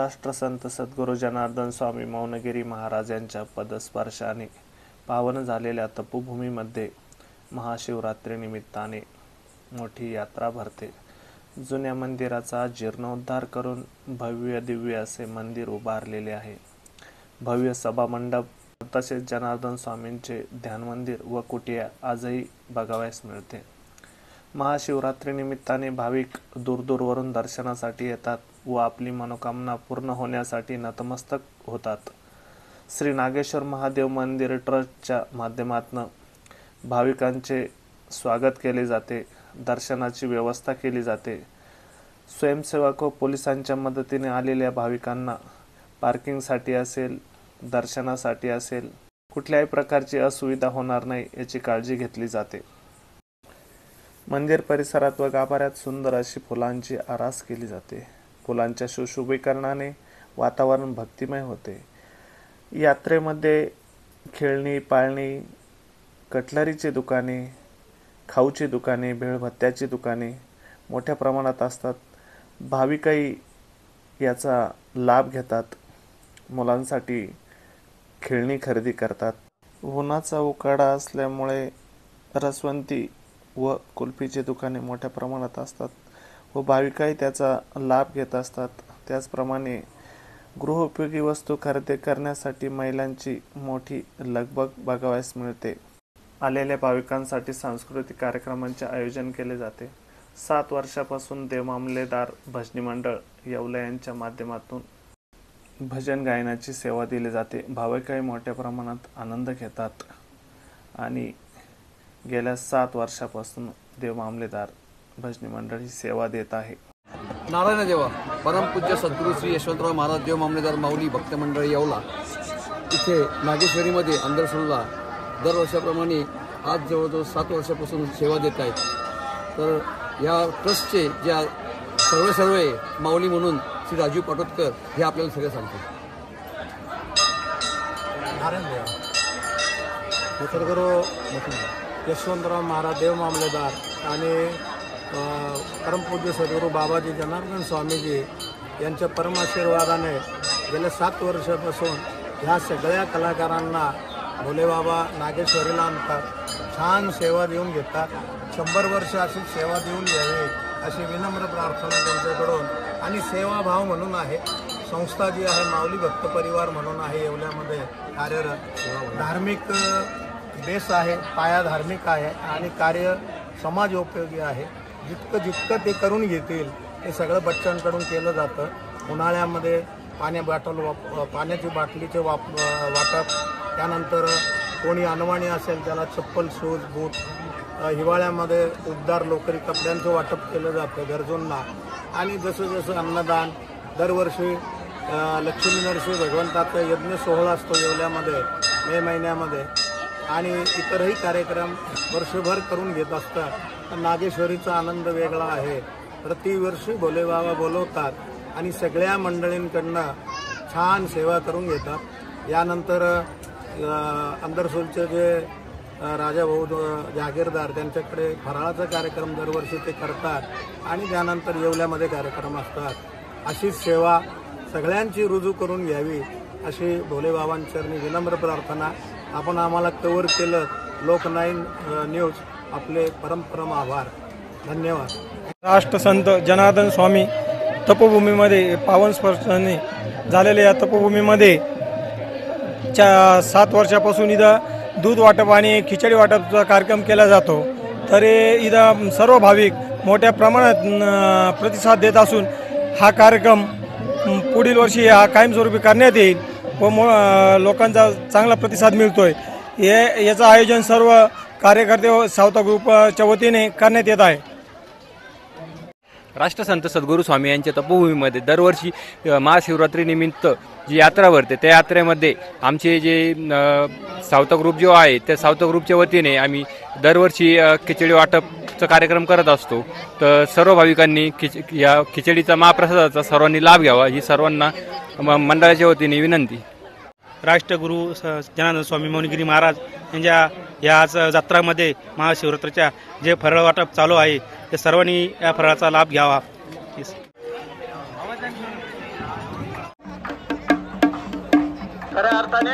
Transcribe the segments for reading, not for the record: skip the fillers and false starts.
राष्ट्रसंत सद्गुरू जनार्दन स्वामी मौनगिरी महाराज यांच्या पदस्पर्शाने पावन झालेल्या तपोभूमीमध्ये महाशिवरात्रीनिमित्ताने मोठी यात्रा भरते। जुन्या मंदिराचा जीर्णोद्धार करून भव्य दिव्य असे मंदिर उभारलेले आहे। भव्य सभा मंडप तसेच जनार्दन स्वामींचे ध्यान मंदिर व कुटिया आजही बघावयास मिळते। महाशिवरात्रीनिमित्ताने भाविक दूरदूरवरून दर्शनासाठी येतात व आपली मनोकामना पूर्ण होण्यासाठी नतमस्तक होतात। श्री नागेश्वर महादेव मंदिर ट्रस्टच्या माध्यमातून भाविकांचे स्वागत केले जाते, दर्शनाची व्यवस्था केली जाते। स्वयंसेवक व पोलिसांच्या मदतीने आलेल्या भाविकांना पार्किंगसाठी असेल, दर्शनासाठी असेल, कुठल्याही प्रकारची असुविधा होणार नाही याची काळजी घेतली जाते। मंदिर परिसरात व गाभाऱ्यात सुंदर अशी फुलांची आरास केली जाते। फुलांच्या सुशोभीकरणाने वातावरण भक्तिमय होते। यात्रेमध्ये खेळणी, पाळणी, कटलरीची दुकाने, खाऊची दुकाने, भेळभत्त्याची दुकाने मोठ्या प्रमाणात असतात। भाविकही याचा लाभ घेतात, मुलांसाठी खेळणी खरेदी करतात। उन्हाचा उकाडा असल्यामुळे रसवंती व कुल्फीची दुकाने मोठ्या प्रमाणात असतात व भाविकही त्याचा लाभ घेत असतात। त्याचप्रमाणे गृहोपयोगी वस्तू खरेदी करण्यासाठी महिलांची मोठी लगबग बघावयास मिळते। आलेल्या भाविकांसाठी सांस्कृतिक कार्यक्रमांचे आयोजन केले जाते। 7 वर्षापासून देवमामलेदार भजनी मंडळ येवला यांच्या माध्यमातून भजन गायनाची सेवा दिली जाते। भाविकही मोठ्या प्रमाणात आनंद घेतात आणि गेल्या 7 वर्षापासून देवमामलेदार भजनी मंडळ ही सेवा देत आहे। नारायण देवा परमपूज्य सद्गुरू श्री यशवंतराव महाराज देव मामलेदार माऊली भक्त मंडळ येवला इथे नागेश्वरीमध्ये अंदरसोलला दरवर्षाप्रमाणे आज जवळजवळ 7 वर्षापासून सेवा देत आहेत। तर या ट्रस्टचे ज्या सर्व माऊली म्हणून श्री राजीव पाटोदकर हे आपल्याला सगळं सांगतात। नारायण देवा सद्गुरू यशवंतराव महाराज देव मामलेदार आणि परमपूज्य सद्गुरू बाबाजी जनार्दन स्वामीजी यांच्या परमाशीर्वादाने गेल्या 7 वर्षापासून ह्या सगळ्या कलाकारांना भोलेबाबा नागेश्वरीला आणतात, छान सेवा देऊन घेतात। 100 वर्ष अशी सेवा देऊन घ्यावी अशी विनम्र प्रार्थना त्यांच्याकडून आणि सेवाभाव म्हणून आहे। संस्था जी आहे माऊली भक्त परिवार म्हणून आहे येवल्यामध्ये कार्यरत। धार्मिक बेस आहे, पाया धार्मिक आहे आणि कार्य समाजोपयोगी आहे। जितकं ते करून घेतील ते सगळं बच्चांकडून केलं जातं। उन्हाळ्यामध्ये पाण्याची बाटलीचे वाटप, त्यानंतर कोणी अनवाणी असेल त्याला चप्पल, शूज, बूट, हिवाळ्यामध्ये उबदार लोकरी कपड्यांचं वाटप केलं जातं गरजूंना। आणि जसं अन्नदान, दरवर्षी लक्ष्मी नरसिंह भगवंताचा यज्ञ सोहळा असतो येवल्यामध्ये मे महिन्यामध्ये आणि इतरही कार्यक्रम वर्षभर करून घेत असतात। नागेश्वरीचा आनंद वेगळा आहे। प्रतिवर्षी भोलेबाबा बोलवतात आणि सगळ्या मंडळींकडनं छान सेवा करून घेतात। यानंतर अंदरसोलचे जे राजाभाऊ जहागीरदार त्यांच्याकडे फराळाचा कार्यक्रम दरवर्षी ते करतात आणि त्यानंतर येवल्यामध्ये कार्यक्रम असतात। अशीच सेवा सगळ्यांची रुजू करून घ्यावी अशी भोलेबाबांचरणी विनम्र प्रार्थना। आपण आम्हाला कव्हर केलं। लोक9 न्यूज आपले परम आभार, धन्यवाद। राष्ट्रसंत जनार्दन स्वामी तपोभूमीमध्ये पावन स्पर्शाने झालेल्या या तपोभूमीमध्ये 7 वर्षापासून इथं दूध वाटप आणि खिचडी वाटपचा कार्यक्रम केला जातो। तर इथं सर्व भाविक मोठ्या प्रमाणात प्रतिसाद देत असून हा कार्यक्रम पुढील वर्षी हा कायमस्वरूपी करण्यात येईल व लोकांचा चांगला प्रतिसाद मिळतोय। याचं आयोजन सर्व कार्यकर्ते व सावता ग्रुपच्या वतीने करण्यात येत आहे। राष्ट्रसंत सद्गुरू स्वामी यांच्या तपोभूमीमध्ये दरवर्षी महाशिवरात्रीनिमित्त जी यात्रा भरते त्या यात्रेमध्ये आमचे जे सावता ग्रुप जो आहे त्या सावता ग्रुपच्या वतीने आम्ही दरवर्षी खिचडी वाटपचा कार्यक्रम करत असतो। तर सर्व भाविकांनी या खिचडीचा महाप्रसादाचा सर्वांनी लाभ घ्यावा ही सर्वांना मंडळाच्या वतीने विनंती। राष्ट्रगुरू जनार्दन स्वामी मौनगिरी महाराज यांच्या या आज जत्रामध्ये महाशिवरात्रीच्या जे फराळ वाटप चालू आहे ते सर्वांनी या फराळाचा लाभ घ्यावा।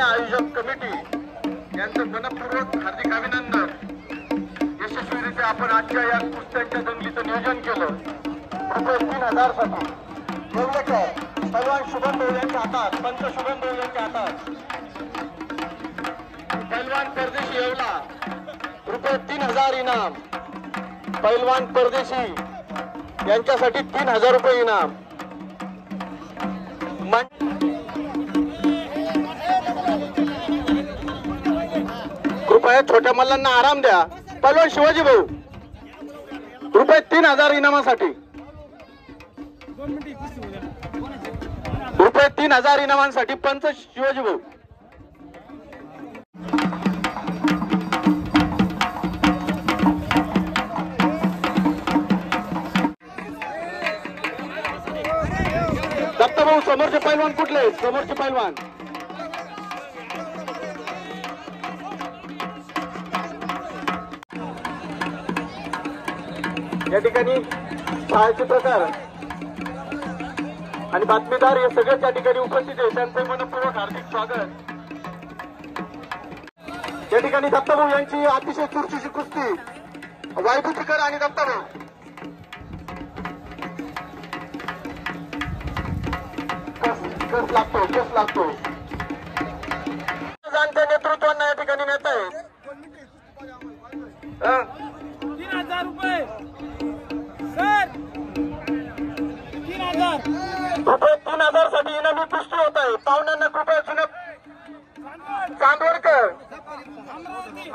आयोजक कमिटी यांचं मनपूर्वक हार्दिक अभिनंदन। यशस्वीरित्या आपण आजच्या या कुस्त्यांच्या दंगलीचं नियोजन केलं। रुपये 3000 साठी एवढे काय पैलवान शुभम भाऊ यांच्या हातात, पंच शुभम भाऊ यांच्या हातात। पैलवान परदेशी येवला रुपये 3000 इनाम। पैलवान परदेशी यांच्यासाठी 3000 रुपये इनाम। कृपया छोट्या मल्लांना आराम द्या। पैलवान शिवाजी भाऊ रुपये 3000 इनामासाठी, रुपये 3000 इनामांसाठी पंच शिवाजी भाऊ। दत्ताभाऊ समोरचे पैलवान कुठले? समोरचे पैलवान या ठिकाणी छायाचित्रकार आणि बातमीदार हे सगळेच या ठिकाणी उपस्थित आहेत, त्यांचे मनपूर्वक हार्दिक स्वागत। या ठिकाणी दत्ताभाऊ यांची अतिशय चुरशीची कुस्ती वायभूतीकर आणि दत्ताभाऊ। कस लागतो त्यांच्या नेतृत्वांना या ठिकाणी नेत आहेत। 3000 रुपये सर, 3000 रुपये 3000 साठी इनामी पुष्टी होत आहे। पाहुण्यांना कृपया जुने चांदवडकर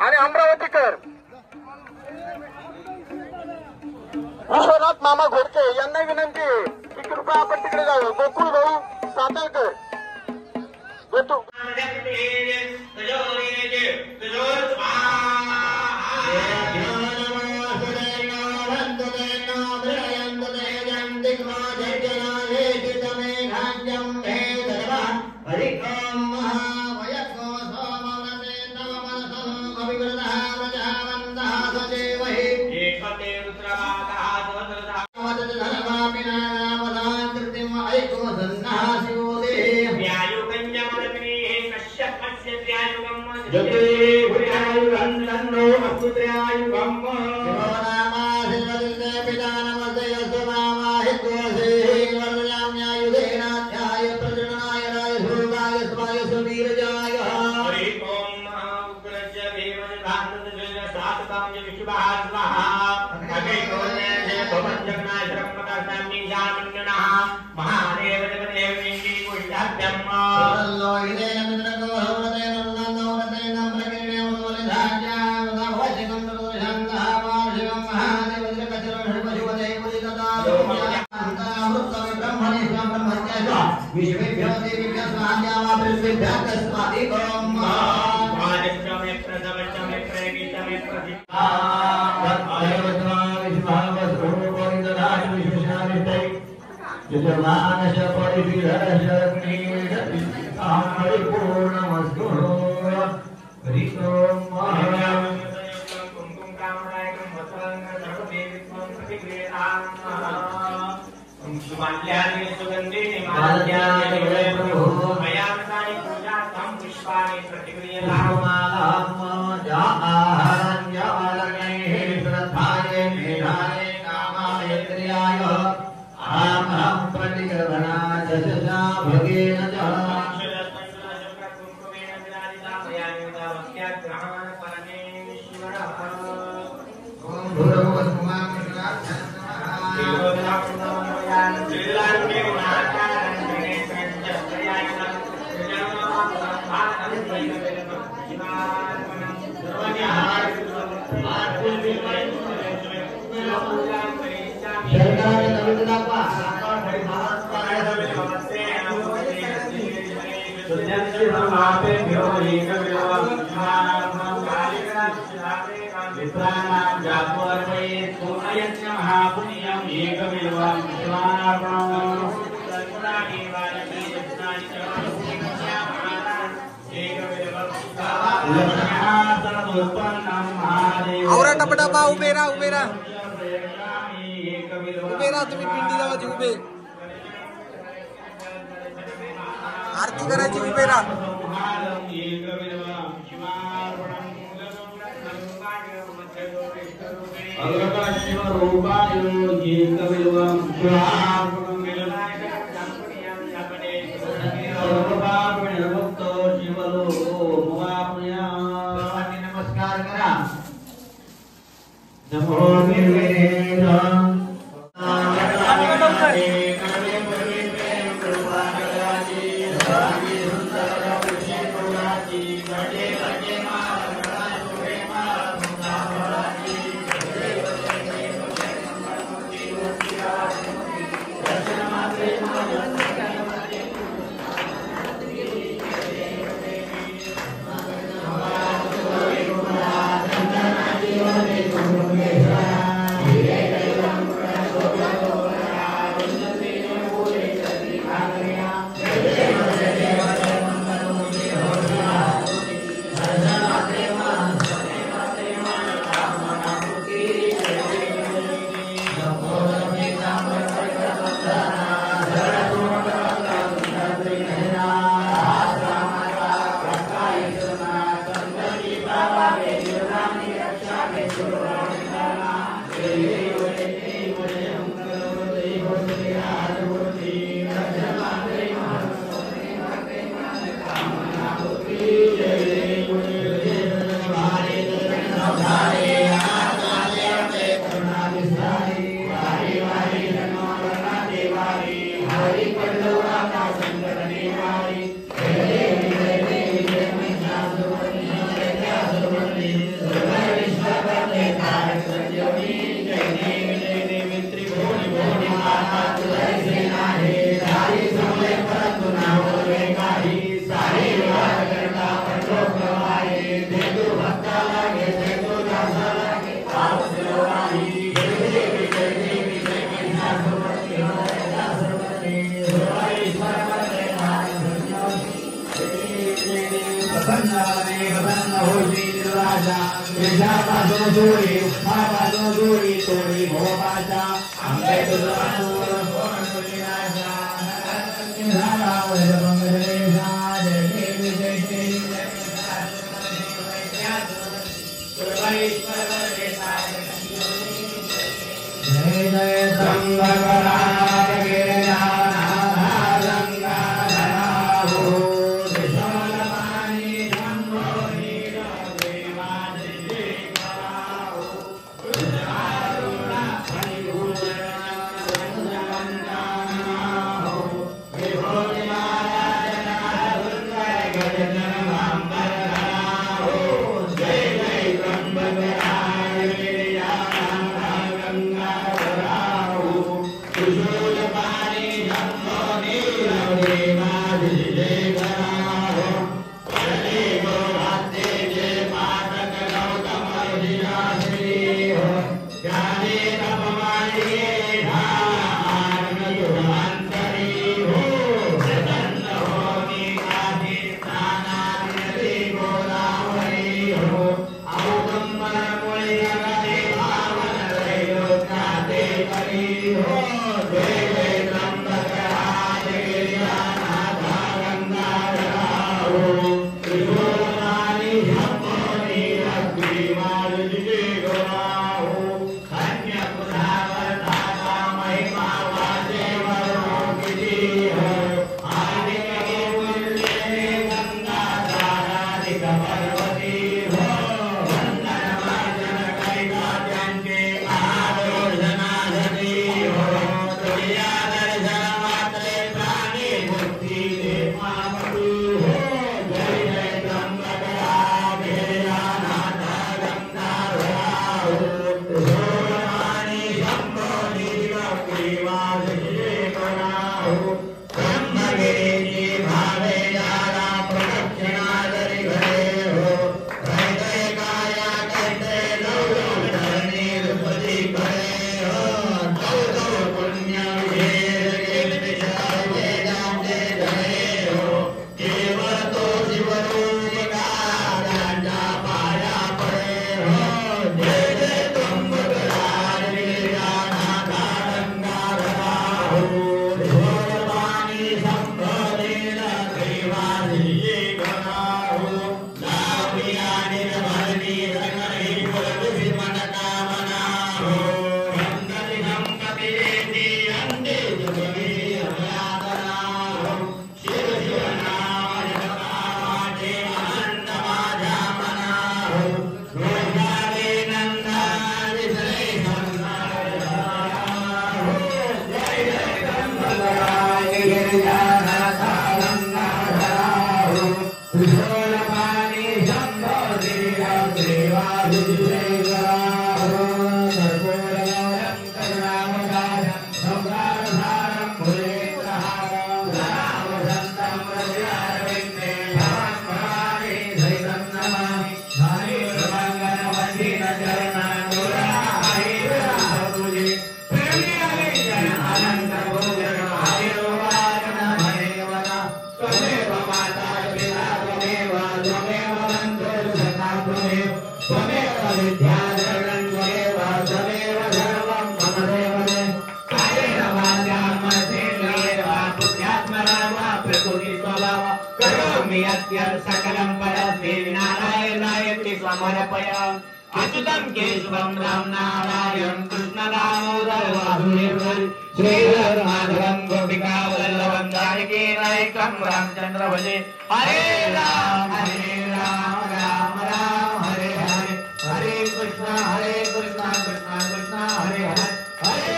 आणि अमरावतीकर, विश्वनाथ मामा घोडके यांना विनंती आहे की कृपया आपण तिकडे जावं। गोकुळ भाऊ सातारकर आवरा टपटापा उभे राहा उभे राहा तुम्ही पिंडी जावाची उभे आरती करायची उभे राहा। नमस्कार करा. हो सकलं परस्मै नारायणायति समर्पयामि अच्युतं केशवं राम नारायण कृष्ण दामोदर वासुदेव श्रीधर माधवं गोपिका वल्लभं जानकी नायकं रामचंद्र भजे हरे राम राम राम हरे हरे हरे कृष्ण कृष्ण कृष्ण हरे हरे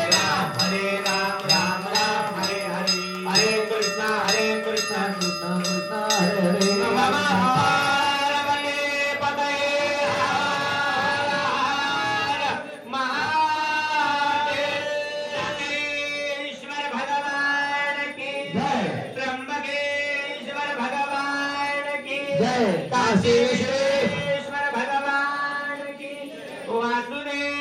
हरे राम राम राम हरे हरे हरे कृष्ण कृष्ण कृष्ण हरे हरे काशी विश्वेश्वर भगवान की वासुदेव